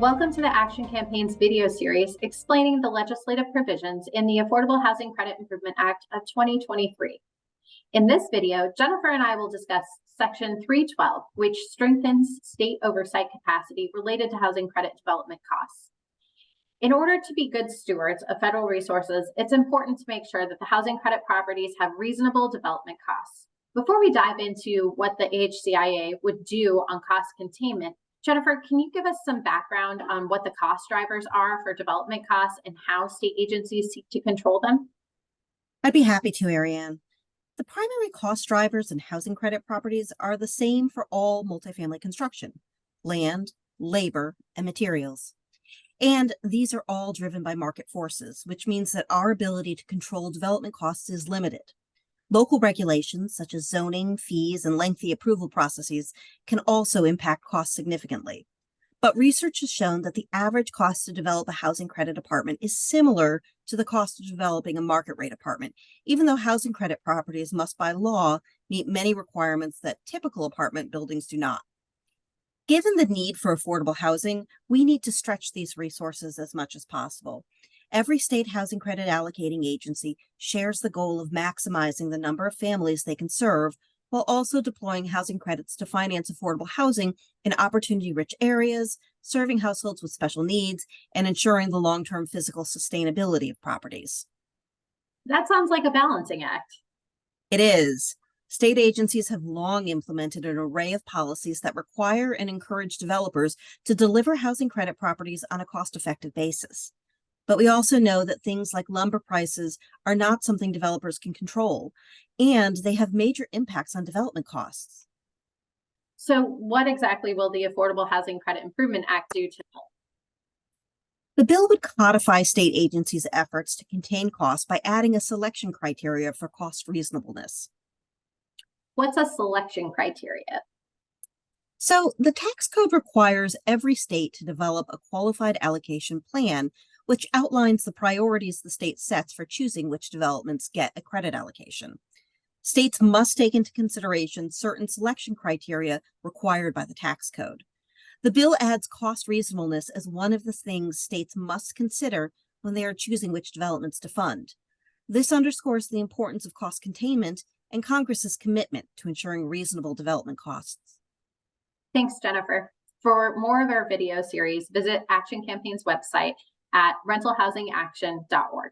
Welcome to the Action Campaign's video series explaining the legislative provisions in the Affordable Housing Credit Improvement Act of 2023. In this video, Jennifer and I will discuss Section 312, which strengthens state oversight capacity related to housing credit development costs. In order to be good stewards of federal resources, it's important to make sure that the housing credit properties have reasonable development costs. Before we dive into what the AHCIA would do on cost containment, Jennifer, can you give us some background on what the cost drivers are for development costs and how state agencies seek to control them? I'd be happy to, Ariane. The primary cost drivers in housing credit properties are the same for all multifamily construction: land, labor, and materials. And these are all driven by market forces, which means that our ability to control development costs is limited. Local regulations, such as zoning, fees, and lengthy approval processes, can also impact costs significantly. But research has shown that the average cost to develop a housing credit apartment is similar to the cost of developing a market rate apartment, even though housing credit properties must by law meet many requirements that typical apartment buildings do not. Given the need for affordable housing, we need to stretch these resources as much as possible. Every state housing credit allocating agency shares the goal of maximizing the number of families they can serve, while also deploying housing credits to finance affordable housing in opportunity-rich areas, serving households with special needs, and ensuring the long-term physical sustainability of properties. That sounds like a balancing act. It is. State agencies have long implemented an array of policies that require and encourage developers to deliver housing credit properties on a cost-effective basis. But we also know that things like lumber prices are not something developers can control, and they have major impacts on development costs. So what exactly will the Affordable Housing Credit Improvement Act do to help? The bill would codify state agencies' efforts to contain costs by adding a selection criteria for cost reasonableness. What's a selection criteria? So the tax code requires every state to develop a qualified allocation plan, which outlines the priorities the state sets for choosing which developments get a credit allocation. States must take into consideration certain selection criteria required by the tax code. The bill adds cost reasonableness as one of the things states must consider when they are choosing which developments to fund. This underscores the importance of cost containment and Congress's commitment to ensuring reasonable development costs. Thanks, Jennifer. For more of our video series, visit Action Campaign's website at rentalhousingaction.org.